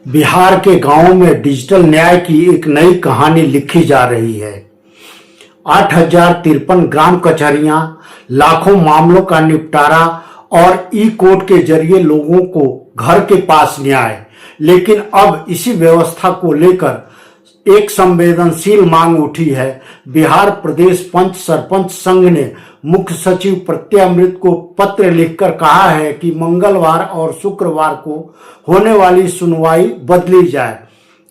बिहार के गांवों में डिजिटल न्याय की एक नई कहानी लिखी जा रही है। 8,053 ग्राम कचहरियां, लाखों मामलों का निपटारा और ई कोर्ट के जरिए लोगों को घर के पास न्याय। लेकिन अब इसी व्यवस्था को लेकर एक संवेदनशील मांग उठी है। बिहार प्रदेश पंच सरपंच संघ ने मुख्य सचिव प्रत्यय अमृत को पत्र लिखकर कहा है कि मंगलवार और शुक्रवार को होने वाली सुनवाई बदली जाए।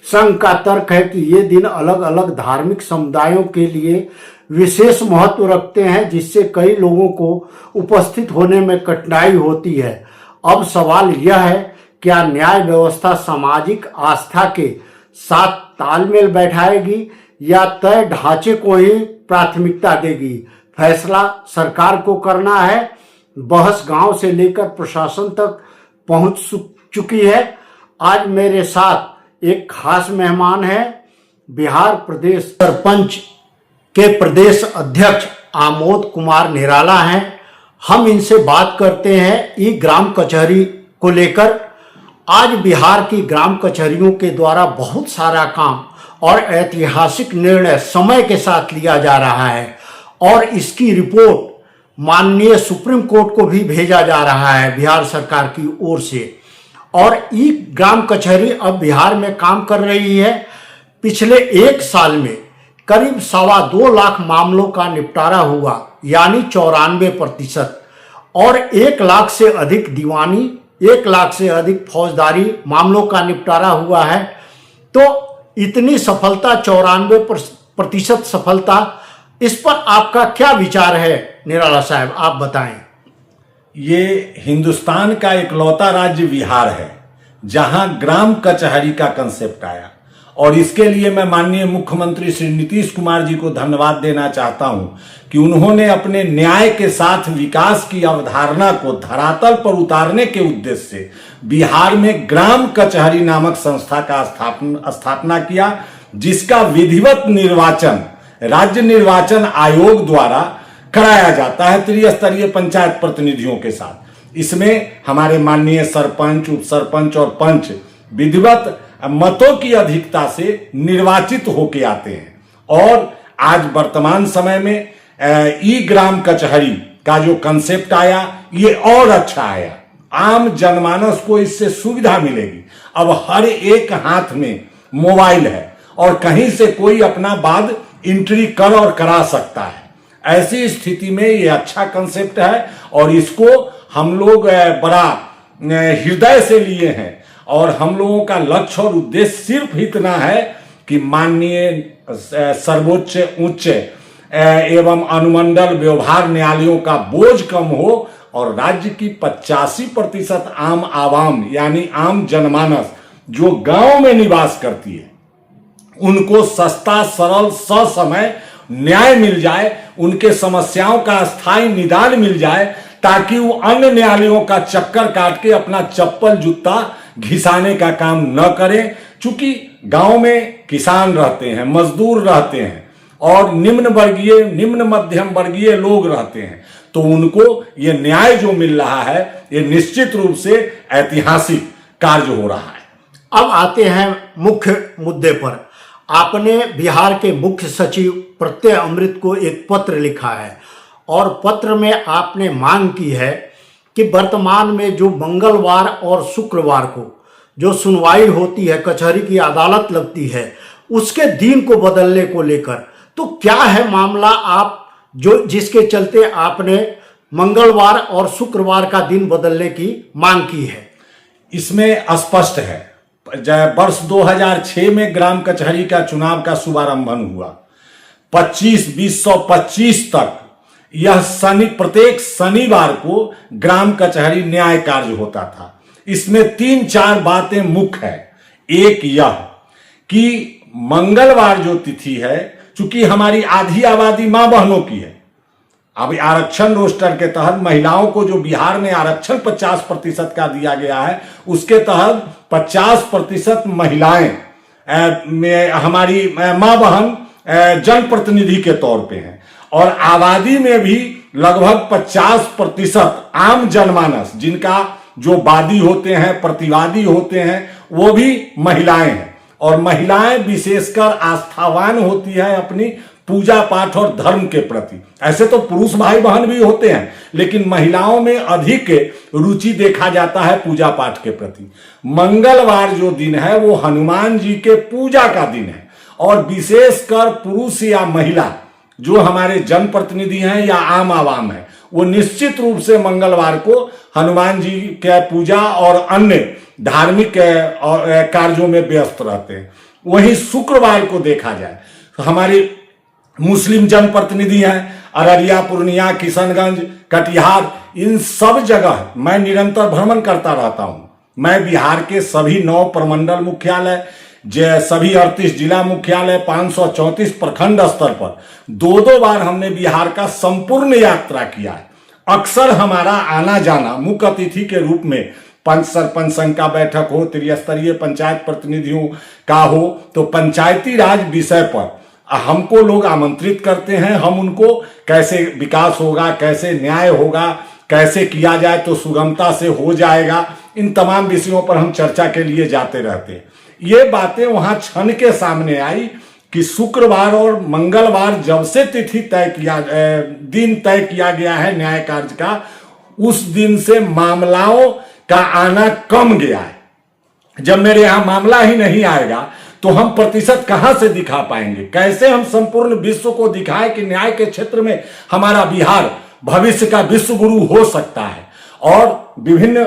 संघ का तर्क है कि ये दिन अलग अलग धार्मिक समुदायों के लिए विशेष महत्व रखते हैं, जिससे कई लोगों को उपस्थित होने में कठिनाई होती है। अब सवाल यह है, क्या न्याय व्यवस्था सामाजिक आस्था के साथ तालमेल बैठाएगी या तय ढांचे को ही प्राथमिकता देगी? फैसला सरकार को करना है। बहस गांव से लेकर प्रशासन तक पहुंच चुकी है। आज मेरे साथ एक खास मेहमान है, बिहार प्रदेश सरपंच के प्रदेश अध्यक्ष आमोद कुमार निराला हैं। हम इनसे बात करते हैं ई ग्राम कचहरी को लेकर। आज बिहार की ग्राम कचहरियों के द्वारा बहुत सारा काम और ऐतिहासिक निर्णय समय के साथ लिया जा रहा है और इसकी रिपोर्ट माननीय सुप्रीम कोर्ट को भी भेजा जा रहा है बिहार सरकार की ओर से। और ई ग्राम कचहरी अब बिहार में काम कर रही है। पिछले एक साल में करीब 2.25 लाख मामलों का निपटारा हुआ, यानी 94%, और 1 लाख से अधिक दीवानी, 1 लाख से अधिक फौजदारी मामलों का निपटारा हुआ है। तो इतनी सफलता, 94% सफलता, इस पर आपका क्या विचार है निराला साहब, आप बताएं। ये हिंदुस्तान का इकलौता राज्य बिहार है जहां ग्राम कचहरी का कंसेप्ट आया, और इसके लिए मैं माननीय मुख्यमंत्री श्री नीतीश कुमार जी को धन्यवाद देना चाहता हूं कि उन्होंने अपने न्याय के साथ विकास की अवधारणा को धरातल पर उतारने के उद्देश्य से बिहार में ग्राम कचहरी नामक संस्था का स्थापना किया, जिसका विधिवत निर्वाचन राज्य निर्वाचन आयोग द्वारा कराया जाता है त्रिस्तरीय पंचायत प्रतिनिधियों के साथ। इसमें हमारे माननीय सरपंच, उप सरपंच और पंच विधिवत मतों की अधिकता से निर्वाचित होके आते हैं। और आज वर्तमान समय में ई ग्राम कचहरी का जो कंसेप्ट आया, ये और अच्छा आया। आम जनमानस को इससे सुविधा मिलेगी। अब हर एक हाथ में मोबाइल है और कहीं से कोई अपना बाद एंट्री कर और करा सकता है। ऐसी स्थिति में ये अच्छा कंसेप्ट है और इसको हम लोग बड़ा हृदय से लिए हैं। और हम लोगों का लक्ष्य और उद्देश्य सिर्फ इतना है कि माननीय सर्वोच्च, उच्च एवं अनुमंडल व्यवहार न्यायालयों का बोझ कम हो और राज्य की 85% आम आवाम यानी आम जनमानस जो गांव में निवास करती है, उनको सस्ता, सरल, ससमय न्याय मिल जाए, उनके समस्याओं का स्थायी निदान मिल जाए, ताकि वो अन्य न्यायालयों का चक्कर काट के अपना चप्पल जूता घिसाने का काम न करें। चूंकि गांव में किसान रहते हैं, मजदूर रहते हैं और निम्न वर्गीय, निम्न मध्यम वर्गीय लोग रहते हैं, तो उनको ये न्याय जो मिल रहा है, ये निश्चित रूप से ऐतिहासिक कार्य हो रहा है। अब आते हैं मुख्य मुद्दे पर। आपने बिहार के मुख्य सचिव प्रत्यय अमृत को एक पत्र लिखा है और पत्र में आपने मांग की है कि वर्तमान में जो मंगलवार और शुक्रवार को जो सुनवाई होती है, कचहरी की अदालत लगती है, उसके दिन को बदलने को लेकर, तो क्या है मामला आप जिसके चलते आपने मंगलवार और शुक्रवार का दिन बदलने की मांग की है? इसमें स्पष्ट है, वर्ष 2006 में ग्राम कचहरी का चुनाव का शुभारंभन हुआ। 2025 तक यह प्रत्येक शनिवार को ग्राम कचहरी न्याय कार्य होता था। इसमें 3-4 बातें मुख्य है। एक यह कि मंगलवार जो तिथि है, चूंकि हमारी आधी आबादी मां बहनों की है, अब आरक्षण रोस्टर के तहत महिलाओं को जो बिहार में आरक्षण 50% का दिया गया है, उसके तहत 50% महिलाएं हमारी मां बहन जनप्रतिनिधि के तौर पे हैं। और आबादी में भी लगभग 50% आम जनमानस, जिनका जो वादी होते हैं, प्रतिवादी होते हैं, वो भी महिलाएं हैं। और महिलाएं विशेषकर आस्थावान होती है अपनी पूजा पाठ और धर्म के प्रति। ऐसे तो पुरुष भाई बहन भी होते हैं, लेकिन महिलाओं में अधिक रुचि देखा जाता है पूजा पाठ के प्रति। मंगलवार जो दिन है वो हनुमान जी के पूजा का दिन है, और विशेषकर पुरुष या महिला जो हमारे जनप्रतिनिधि हैं या आम आवाम है, वो निश्चित रूप से मंगलवार को हनुमान जी के पूजा और अन्य धार्मिक कार्यों में व्यस्त रहते हैं। वहीं शुक्रवार को देखा जाए तो हमारे मुस्लिम जनप्रतिनिधि हैं, अररिया, पूर्णिया, किशनगंज, कटिहार, इन सब जगह मैं निरंतर भ्रमण करता रहता हूं। मैं बिहार के सभी 9 प्रमंडल मुख्यालय, सभी 38 जिला मुख्यालय, 534 प्रखंड स्तर पर 2-2 बार हमने बिहार का संपूर्ण यात्रा किया है। अक्सर हमारा आना जाना मुख्य अतिथि के रूप में पंच सरपंच संघ का बैठक हो, त्रिस्तरीय पंचायत प्रतिनिधियों का हो, तो पंचायती राज विषय पर हमको लोग आमंत्रित करते हैं। हम उनको कैसे विकास होगा, कैसे न्याय होगा, कैसे किया जाए तो सुगमता से हो जाएगा, इन तमाम विषयों पर हम चर्चा के लिए जाते रहते हैं। ये बातें वहां छन के सामने आई कि शुक्रवार और मंगलवार जब से तिथि दिन तय किया गया है न्याय कार्य का, उस दिन से मामलाओं का आना कम गया है। जब मेरे यहां मामला ही नहीं आएगा तो हम प्रतिशत कहां से दिखा पाएंगे? कैसे हम संपूर्ण विश्व को दिखाएं कि न्याय के क्षेत्र में हमारा बिहार भविष्य का विश्व गुरु हो सकता है? और विभिन्न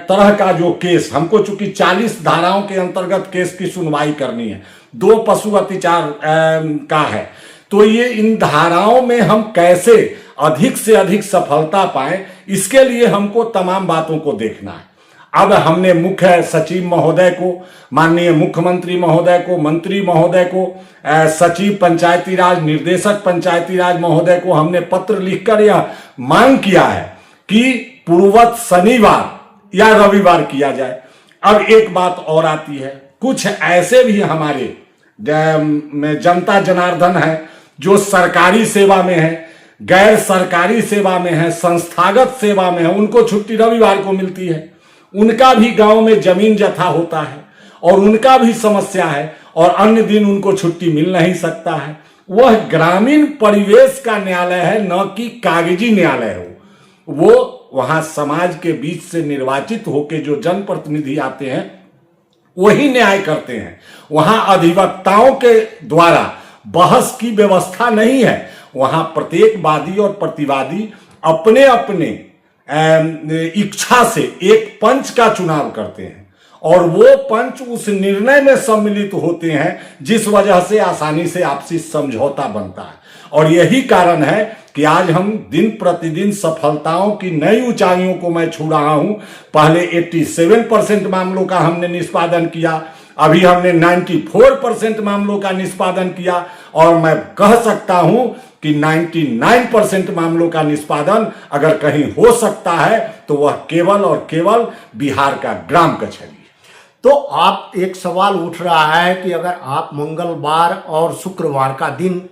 तरह का जो केस, हमको चूंकि 40 धाराओं के अंतर्गत केस की सुनवाई करनी है, 2 पशु अत्याचार का है, तो ये इन धाराओं में हम कैसे अधिक से अधिक सफलता पाए, इसके लिए हमको तमाम बातों को देखना है। अब हमने मुख्य सचिव महोदय को, माननीय मुख्यमंत्री महोदय को, मंत्री महोदय को, सचिव पंचायती राज, निर्देशक पंचायती राज महोदय को हमने पत्र लिखकर यह मांग किया है कि पूर्ववत शनिवार या रविवार किया जाए। अब एक बात और आती है, कुछ ऐसे भी हमारे जनता जनार्दन है जो सरकारी सेवा में है, गैर सरकारी सेवा में है, संस्थागत सेवा में है, उनको छुट्टी रविवार को मिलती है। उनका भी गांव में जमीन जथा होता है और उनका भी समस्या है, और अन्य दिन उनको छुट्टी मिल नहीं सकता है। वह ग्रामीण परिवेश का न्यायालय है, न कि कागजी न्यायालय हो। वो वहां समाज के बीच से निर्वाचित होकर जो जनप्रतिनिधि आते हैं वही न्याय करते हैं। वहां अधिवक्ताओं के द्वारा बहस की व्यवस्था नहीं है। वहां प्रत्येक वादी और प्रतिवादी अपने अपने इच्छा से एक पंच का चुनाव करते हैं, और वो पंच उस निर्णय में सम्मिलित होते हैं जिस वजह से आसानी से आपसी समझौता बनता है। और यही कारण है कि आज हम दिन प्रतिदिन सफलताओं की नई ऊंचाइयों को मैं छू रहा हूं। पहले 87% मामलों का हमने निष्पादन किया, अभी हमने 94% मामलों का निष्पादन किया, और मैं कह सकता हूं कि 99% मामलों का निष्पादन अगर कहीं हो सकता है तो वह केवल और केवल बिहार का ग्राम कचहरी। तो आप एक सवाल उठ रहा है कि अगर आप मंगलवार और शुक्रवार का दिन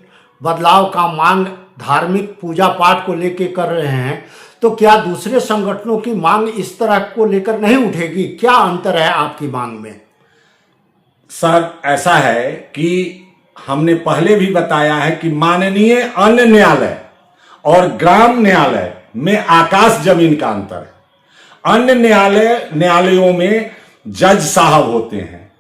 बदलाव का मांग धार्मिक पूजा पाठ को लेकर कर रहे हैं, तो क्या दूसरे संगठनों की मांग इस तरह को लेकर नहीं उठेगी? क्या अंतर है आपकी मांग में? सर, ऐसा है कि हमने पहले भी बताया है कि माननीय अन्य न्यायालय और ग्राम न्यायालय में आकाश जमीन का अंतर है। अन्य न्यायालयों में जज साहब होते हैं,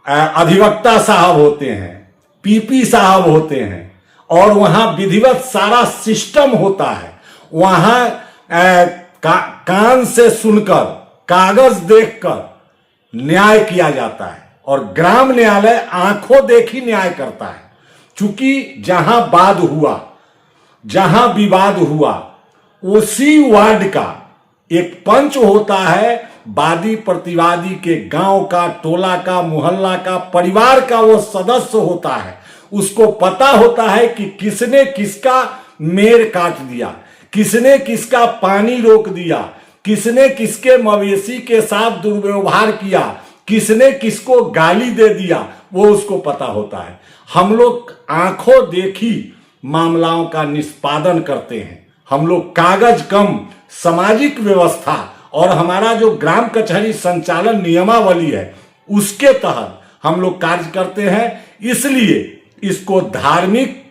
अधिवक्ता साहब होते हैं, पीपी साहब होते हैं, और वहां विधिवत सारा सिस्टम होता है। वहां कान से सुनकर, कागज देखकर न्याय किया जाता है, और ग्राम न्यायालय आंखों देखी न्याय करता है। चूंकि जहां विवाद हुआ उसी वार्ड का एक पंच होता है, वादी प्रतिवादी के गांव का, टोला का, मोहल्ला का, परिवार का वो सदस्य होता है। उसको पता होता है कि किसने किसका मेड़ काट दिया, किसने किसका पानी रोक दिया, किसने किसके मवेशी के साथ दुर्व्यवहार किया, किसने किसको गाली दे दिया, वो उसको पता होता है। हम लोग आंखों देखी मामलाओं का निष्पादन करते हैं। हम लोग कागज कम सामाजिक व्यवस्था और हमारा जो ग्राम कचहरी संचालन नियमावली है उसके तहत हम लोग कार्य करते हैं। इसलिए इसको धार्मिक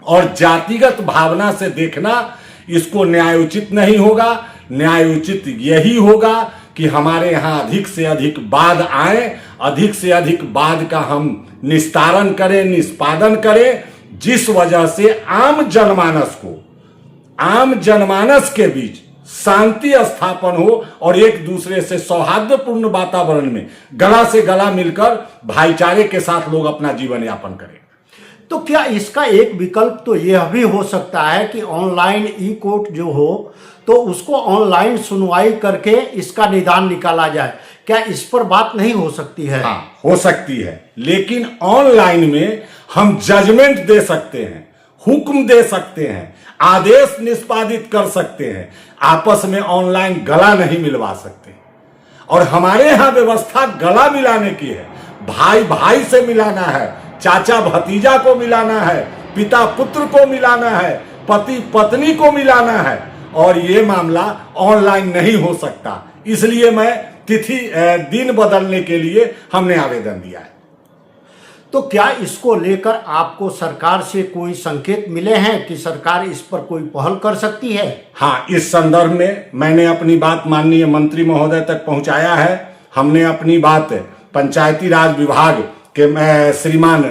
और जातिगत भावना से देखना, इसको न्यायोचित नहीं होगा। न्यायोचित यही होगा कि हमारे यहाँ अधिक से अधिक वाद आए, अधिक से अधिक वाद का हम निस्तारण करें, निष्पादन करें, जिस वजह से आम जनमानस के बीच शांति स्थापन हो और एक दूसरे से सौहार्दपूर्ण वातावरण में गला से गला मिलकर भाईचारे के साथ लोग अपना जीवन यापन करें। तो क्या इसका एक विकल्प तो यह भी हो सकता है कि ऑनलाइन ई कोर्ट जो हो तो उसको ऑनलाइन सुनवाई करके इसका निदान निकाला जाए? क्या इस पर बात नहीं हो सकती है? हाँ, हो सकती है, लेकिन ऑनलाइन में हम जजमेंट दे सकते हैं, हुक्म दे सकते हैं, आदेश निष्पादित कर सकते हैं। आपस में ऑनलाइन गला नहीं मिलवा सकते। और हमारे यहां व्यवस्था गला मिलाने की है, भाई भाई से मिलाना है, चाचा भतीजा को मिलाना है, पिता पुत्र को मिलाना है, पति पत्नी को मिलाना है, और ये मामला ऑनलाइन नहीं हो सकता। इसलिए मैं दिन बदलने के लिए हमने आवेदन दिया है। तो क्या इसको लेकर आपको सरकार से कोई संकेत मिले हैं कि सरकार इस पर कोई पहल कर सकती है? हाँ, इस संदर्भ में मैंने अपनी बात माननीय मंत्री महोदय तक पहुंचाया है। हमने अपनी बात पंचायती राज विभाग के श्रीमान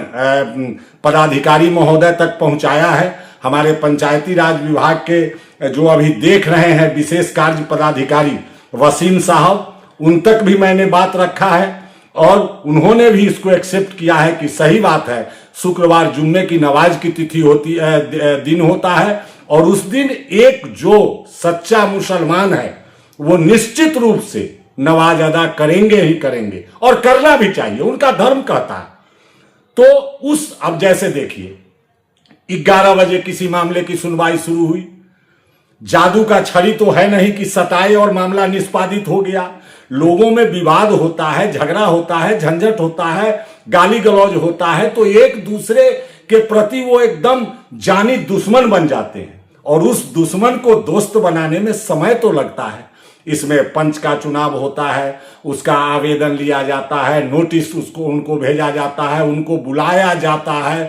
पदाधिकारी महोदय तक पहुंचाया है। हमारे पंचायती राज विभाग के जो अभी देख रहे हैं विशेष कार्य पदाधिकारी वसीम साहब, उन तक भी मैंने बात रखा है और उन्होंने भी इसको एक्सेप्ट किया है कि सही बात है, शुक्रवार जुम्मे की नमाज की तिथि होती है, दिन होता है, और उस दिन एक जो सच्चा मुसलमान है वो निश्चित रूप से नमाज अदा करेंगे ही करेंगे, और करना भी चाहिए, उनका धर्म कहता है। तो अब जैसे देखिए 11 बजे किसी मामले की सुनवाई शुरू हुई, जादू का छड़ी तो है नहीं कि सताए और मामला निष्पादित हो गया। लोगों में विवाद होता है, झगड़ा होता है, झंझट होता है, गाली गलौज होता है, तो एक दूसरे के प्रति वो एकदम जानी दुश्मन बन जाते हैं, और उस दुश्मन को दोस्त बनाने में समय तो लगता है। इसमें पंच का चुनाव होता है, उसका आवेदन लिया जाता है, नोटिस उनको भेजा जाता है, उनको बुलाया जाता है,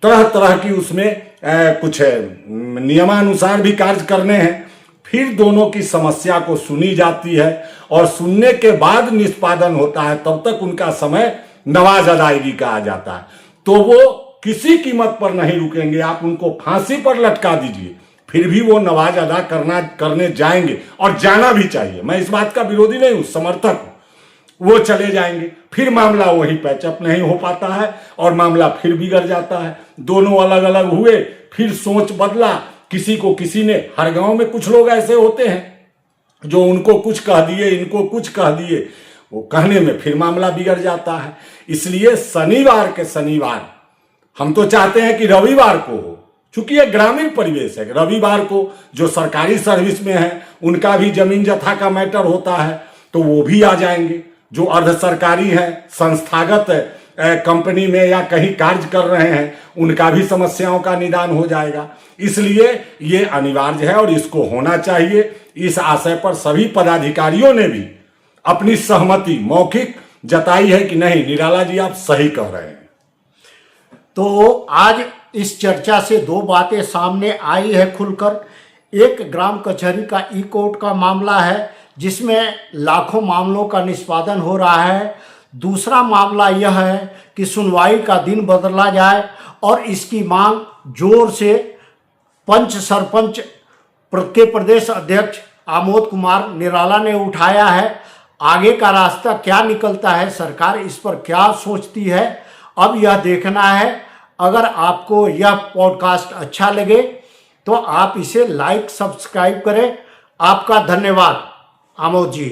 तरह तरह की उसमें कुछ नियमानुसार भी कार्य करने हैं। फिर दोनों की समस्या को सुनी जाती है और सुनने के बाद निष्पादन होता है, तब तक उनका समय नमाज अदायगी का आ जाता है। तो वो किसी कीमत पर नहीं रुकेंगे, आप उनको फांसी पर लटका दीजिए, फिर भी वो नमाज अदा करने जाएंगे, और जाना भी चाहिए। मैं इस बात का विरोधी नहीं हूं, समर्थक हूं। वो चले जाएंगे, फिर मामला वही पैचअप नहीं हो पाता है और मामला फिर बिगड़ जाता है। दोनों अलग अलग हुए, फिर सोच बदला, किसी को किसी ने, हर गांव में कुछ लोग ऐसे होते हैं जो उनको कुछ कह दिए, इनको कुछ कह दिए, वो कहने में फिर मामला बिगड़ जाता है। इसलिए शनिवार के शनिवार हम तो चाहते हैं कि रविवार को हो, चूंकि यह ग्रामीण परिवेश है। रविवार को जो सरकारी सर्विस में है उनका भी जमीन जथा का मैटर होता है, तो वो भी आ जाएंगे। जो अर्ध सरकारी है, संस्थागत कंपनी में या कहीं कार्य कर रहे हैं, उनका भी समस्याओं का निदान हो जाएगा। इसलिए ये अनिवार्य है और इसको होना चाहिए। इस आशय पर सभी पदाधिकारियों ने भी अपनी सहमति मौखिक जताई है कि नहीं, निराला जी आप सही कह रहे हैं। तो आज इस चर्चा से दो बातें सामने आई है खुलकर। एक ग्राम कचहरी का ई कोर्ट का मामला है जिसमें लाखों मामलों का निष्पादन हो रहा है। दूसरा मामला यह है कि सुनवाई का दिन बदला जाए, और इसकी मांग जोर से पंच सरपंच के प्रदेश अध्यक्ष आमोद कुमार निराला ने उठाया है। आगे का रास्ता क्या निकलता है, सरकार इस पर क्या सोचती है, अब यह देखना है। अगर आपको यह पॉडकास्ट अच्छा लगे तो आप इसे लाइक सब्सक्राइब करें। आपका धन्यवाद आमोद जी।